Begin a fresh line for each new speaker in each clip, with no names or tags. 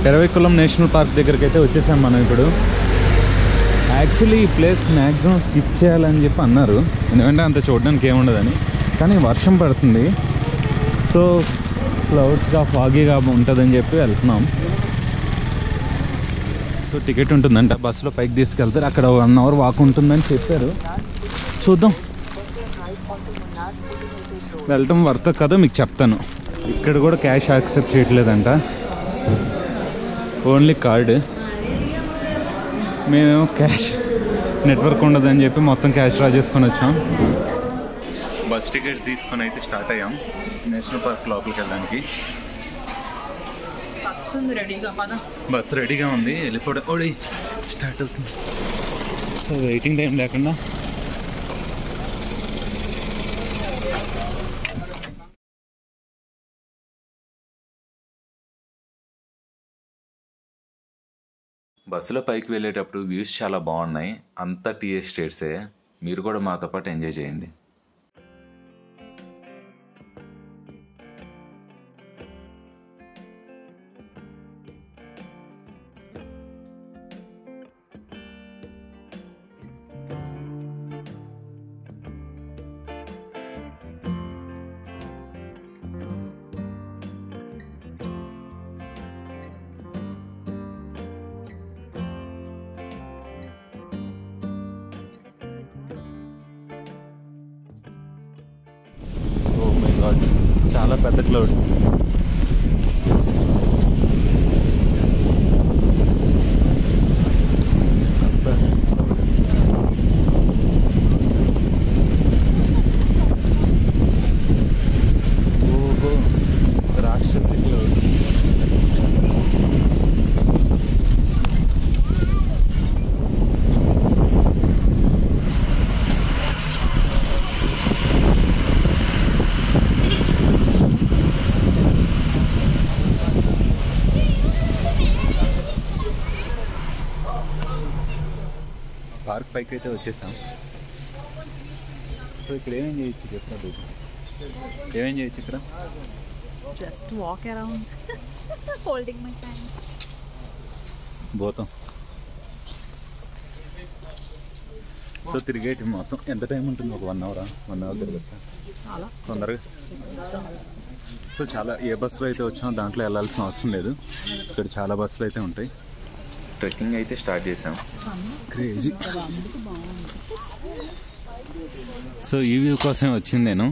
Eravikulam national park దగ్గరికి అయితే వచ్చేసాం మనం ఇప్పుడు. యాక్చువల్లీ ఈ ప్లేస్ మ్యాక్సిమం స్కిప్ చేయాలని చెప్పి అన్నారు, ఎందుకంటే అంత చూడడానికి ఏముండదని. కానీ వర్షం పడుతుంది, సో క్లౌడ్స్గా ఫాగీగా ఉంటుందని చెప్పి వెళ్తున్నాం. సో టికెట్ ఉంటుందంట, బస్సులో పైకి తీసుకెళ్తారు. అక్కడ 1 అవర్ వాక్ ఉంటుందని చెప్పారు, చూద్దాం. వెళ్ళటం వర్త్ కదా మీకు చెప్తాను. ఇక్కడ కూడా క్యాష్ యాక్సెప్ట్ చేయట్లేదంట, ఓన్లీ కార్డు. మేము క్యాష్ నెట్వర్క్ ఉండదని చెప్పి మొత్తం క్యాష్ డ్రా చేసుకొని వచ్చాం. బస్ టికెట్ తీసుకొని అయితే స్టార్ట్ అయ్యాం నేషనల్ పార్క్ లోపలికి వెళ్ళడానికి. బస్ రెడీగా ఉంది, వెళ్ళిపోవడం ఓడి స్టార్ట్ అవుతుంది. సో వెయిటింగ్ టైం లేకుండా బస్సులో పైకి వెళ్ళేటప్పుడు వ్యూస్ చాలా బాగున్నాయి, అంతా టీ ఎస్టేట్సే. మీరు కూడా మాతో పాటు ఎంజాయ్ చేయండి. చాలా పెద్ద క్లౌడ్. ఓహో, రాక్షసి క్లౌడ్. పార్క్ పైకి అయితే వచ్చేసాం. సో ఇక్కడ ఏమేం చేయొచ్చు చెప్తాను, ఏమేం చేయొచ్చు ఇక్కడ?
Just walk around holding my hands.
పోతాం. సో తిరిగేటి మొత్తం ఎంత టైం ఉంటుంది? ఒక 1 అవర్ 1 అవర్ తిరగచ్చా తొందరగా. సో చాలా ఏ బస్సులో అయితే వచ్చామో దాంట్లో వెళ్ళాల్సిన అవసరం లేదు, ఇక్కడ చాలా బస్సులు అయితే ఉంటాయి. ట్రెక్కింగ్ అయితే స్టార్ట్ చేసాం. క్రేజీ. సో ఈ వ్యూ కోసం వచ్చింది నేను.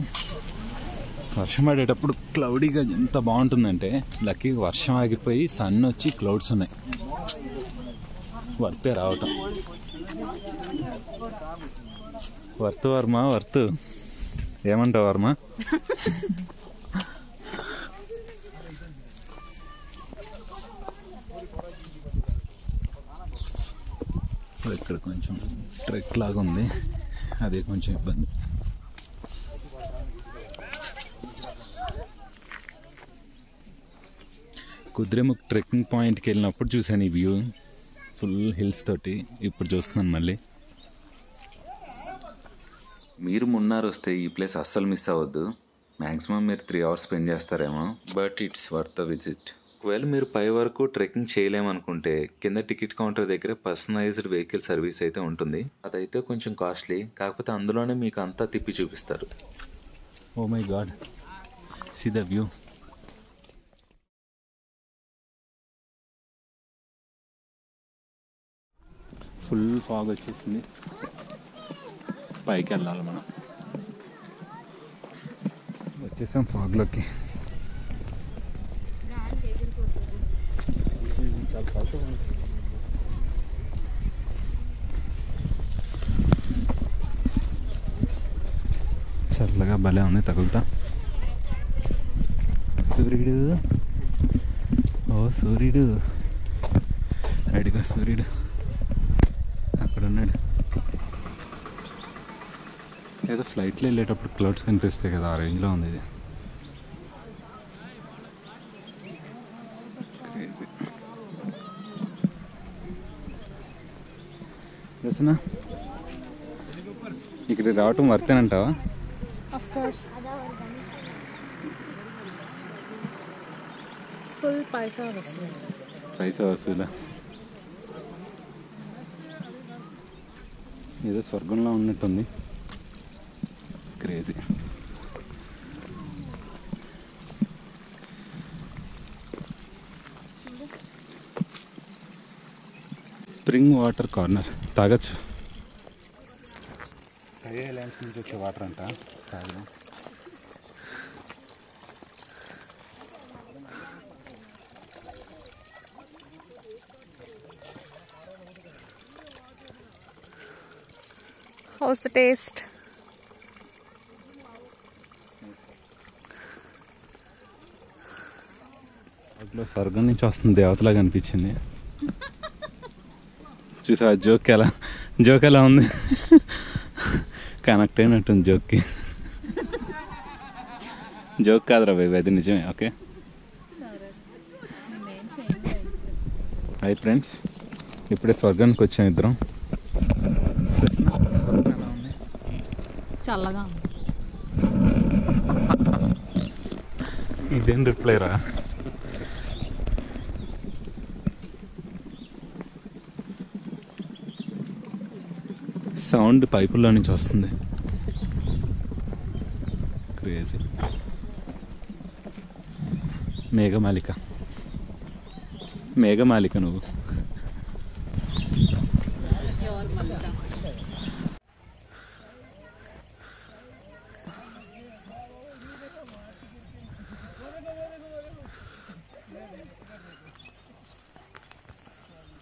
వర్షం పడేటప్పుడు క్లౌడీగా ఎంత బాగుంటుందంటే, లక్కీ వర్షం ఆగిపోయి సన్ వచ్చి క్లౌడ్స్ ఉన్నాయి, వర్తే రావటం. వర్త్ వర్మ, వర్త్ ఏమంటావు వర్మ? సో ఇక్కడ కొంచెం ట్రెక్ లాగా ఉంది, అదే కొంచెం ఇబ్బంది. కుద్రేముఖ్ ట్రెక్కింగ్ పాయింట్కి వెళ్ళినప్పుడు చూసాను ఈ వ్యూ, ఫుల్ హిల్స్ తోటి. ఇప్పుడు చూస్తున్నాను మళ్ళీ. మీరు మున్నార్ వస్తే ఈ ప్లేస్ అస్సలు మిస్ అవ్వద్దు. మ్యాక్సిమం మీరు 3 అవర్స్ స్పెండ్ చేస్తారేమో, but it's worth the visit. ఒకవేళ మీరు పై వరకు ట్రెక్కింగ్ చేయలేమనుకుంటే కింద టికెట్ కౌంటర్ దగ్గర పర్సనలైజ్డ్ వెహికల్ సర్వీస్ అయితే ఉంటుంది. అదైతే కొంచెం కాస్ట్లీ, కాకపోతే అందులోనే మీకు అంతా తిప్పి చూపిస్తారు. Oh my god, see the view. Full fog వచ్చేసింది, పైకి వెళ్ళాలి మనం. వచ్చేసాం ఫాగ్లోకి. చల్లగా భలే ఉంది, తగులుతా. సూర్యుడు, ఓ సూర్యుడు, అడిగా సూర్యుడు అక్కడ ఉన్నాడు. ఏదో ఫ్లైట్లో వెళ్ళేటప్పుడు క్లౌడ్స్ కనిపిస్తాయి కదా, ఆ రేంజ్లో ఉంది ఇది. తెలుసునా, ఇక్కడ రావటం వర్తేనంటావా?
ఫుల్ పైసా వస్తుంది.
పైసా వసూలా. ఏదో స్వర్గంలో ఉన్నట్టుంది. క్రేజీ. స్ప్రింగ్ వాటర్ కార్నర్ తాగచ్చు. స్కై ఐలాండ్స్ నుంచి వచ్చే వాటర్ అంట తాగడం.
How's the taste?
అట్లా స్వర్గం నుంచి వస్తుంది దేవతలాగా అనిపించింది. చూసా జోక్ ఎలా ఉంది. కనెక్ట్ అయినట్టుంది జోక్కి. జోక్ కాదురా బాబు, అది నిజమే. ఓకే హాయ్ ఫ్రెండ్స్, ఇప్పుడే స్వర్గానికి వచ్చాం ఇద్దరం.
చల్లగా ఉంది.
ఇదేం రిప్లై రా. సౌండ్ పైపుల్లో నుంచి వస్తుంది. క్రేజీ. మేఘమాలిక నువ్వు.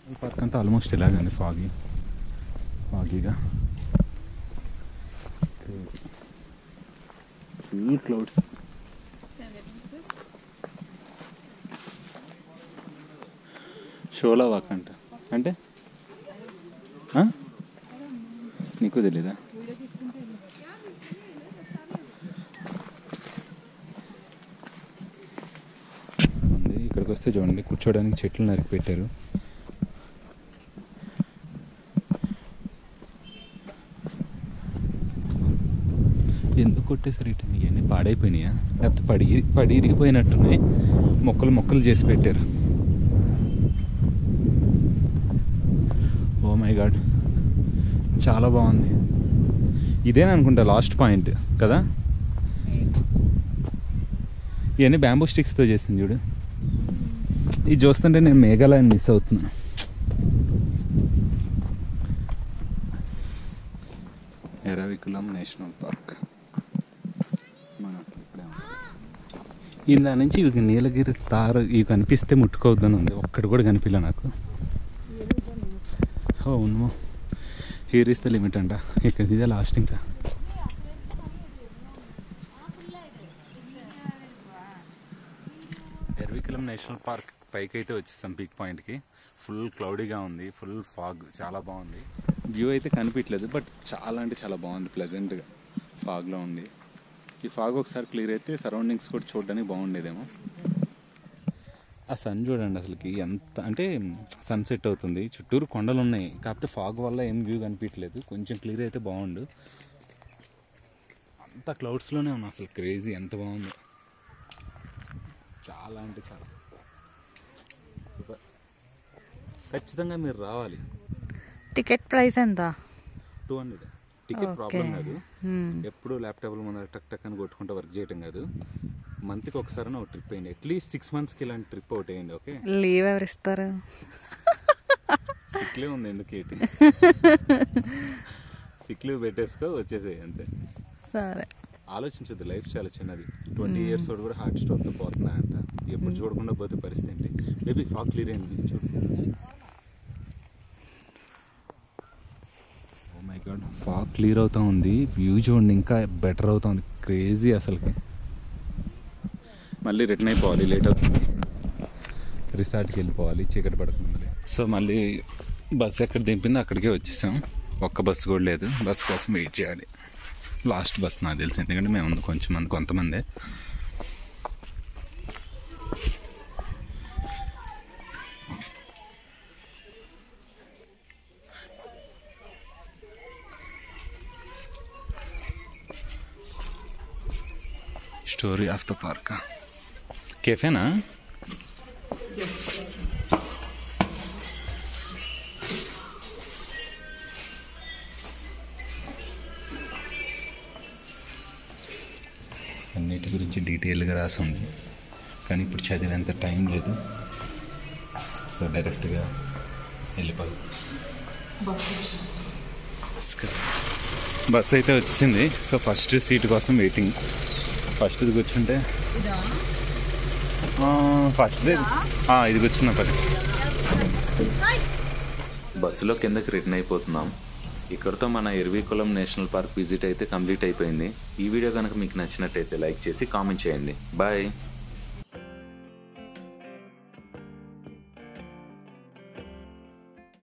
ఈ పార్క్ అంతా ఆల్మోస్ట్ ఇలాగండి, ఫాగీగా. Full clouds. షోలా వాక్ అంట. అంటే నీకు తెలీదా? ఇక్కడికి వస్తే చూడండి, కూర్చోడానికి చెట్లు నరికి పెట్టారు. ఎందుకు కొట్టేసరి ఇటు ఇవన్నీ పాడైపోయినాయా, లేకపోతే పడి ఇరిగిపోయినట్టున్నాయి. మొక్కలు చేసి పెట్టారు. ఓ మై గాడ్, చాలా బాగుంది. ఇదేననుకుంటా లాస్ట్ పాయింట్ కదా. ఇవన్నీ బ్యాంబూ స్టిక్స్తో చేసింది చూడు. ఇది చూస్తుంటే నేను మేఘాలయాన్ని మిస్ అవుతున్నాను. Eravikulam national park. ఇందా నుంచి ఇవి నీలగిరి ఇవి కనిపిస్తే ముట్టుకోవద్దని ఉంది. ఒక్కటి కూడా కనిపించలే నాకు. అవును, హియర్ ఇస్ ద లిమిట్ అంట. ఇక్కడ ఇదే లాస్ట్. ఇంకా ఎరవికులం నేషనల్ పార్క్ పైకి అయితే వచ్చేసాం, పీక్ పాయింట్కి. ఫుల్ క్లౌడీగా ఉంది, ఫుల్ ఫాగ్. చాలా బాగుంది. వ్యూ అయితే కనిపించలేదు, బట్ చాలా అంటే చాలా బాగుంది. ప్లెజెంట్గా ఫాగ్లో ఉంది. ఈ ఫాగ్ ఒకసారి క్లియర్ అయితే సరౌండింగ్స్ కూడా చూడడానికి బాగుండేదేమో. ఆ సన్ చూడండి అసలుకి ఎంత అంటే సన్సెట్ అవుతుంది. చుట్టూరు కొండలు ఉన్నాయి, కాకపోతే ఫాగ్ వల్ల ఏం వ్యూ కనిపించలేదు. కొంచెం క్లియర్ అయితే బాగుండు. అంత క్లౌడ్స్లోనే ఉన్నా. అసలు క్రేజీ, ఎంత బాగుంది. చాలా అంటే చాలా సూపర్. ఖచ్చితంగా మీరు రావాలి.
టికెట్ ప్రైస్ ఎంత?
200. టికెట్ ప్రాబ్లం కాదు. ఎప్పుడు ల్యాప్టాప్ల ముందర టక్ అని కొట్టుకుంటూ వర్క్ చేయటం కాదు. మంత్కి ఒకసారి ఒక ట్రిప్ వేయండి. అట్లీస్ట్ 6 monthsకి ఇలాంటి ట్రిప్ ఒకటి వేయండి. ఓకే,
లీవ్ ఎవరు ఇస్తారు?
సిక్ లీవ్ ఉంది, ఎందుకు ఏంటి? సిక్ లీవ్ పెట్టేసుకో, వచ్చేసేయి అంతే.
సరే,
ఆలోచించద్దు. లైఫ్ చాలా చిన్నది. 20 years వాడు కూడా హార్ట్ స్ట్రోక్తో పోతున్నాయంట. ఎప్పుడు చూడకుండా పోతే పరిస్థితి ఏంటి? మేబీ ఫాగ్ క్లియర్ అయింది, చూడు. Oh my god, fog clear అవుతూ ఉంది. వ్యూ చూడండి, ఇంకా బెటర్ అవుతుంది. క్రేజీ అసలుకి. మళ్ళీ రిటర్న్ అయిపోవాలి, లేట్ అవుతుంది. రిసార్ట్కి వెళ్ళిపోవాలి చీకటి పడుతుంది. సో మళ్ళీ బస్సు ఎక్కడ దింపిందో అక్కడికే వచ్చేసాం. ఒక్క బస్సు కూడా లేదు. బస్సు కోసం వెయిట్ చేయాలి. లాస్ట్ బస్ నాకు తెలిసి, ఎందుకంటే మేము కొంతమందే. స్టోరీ ఆఫ్ ద పార్క్ కేఫేనా? మంచి డీటెయిల్గా రాసి ఉంది, కానీ ఇప్పుడు చదివేంత టైం లేదు. సో డైరెక్ట్గా వెళ్ళిపోదు. బస్ అయితే వచ్చింది. సో ఫస్ట్ సీట్ కోసం వెయిటింగ్. ఫస్ట్ది కూర్చుంటే ఇది కూర్చున్నా పది. బస్సులో కిందకి రిటర్న్ అయిపోతున్నాం. ఇక్కడితో మన ఎర్వీకుళం నేషనల్ పార్క్ విజిట్ అయితే కంప్లీట్ అయిపోయింది. ఈ వీడియో కనుక మీకు నచ్చినట్టయితే లైక్ చేసి కామెంట్ చేయండి. బాయ్.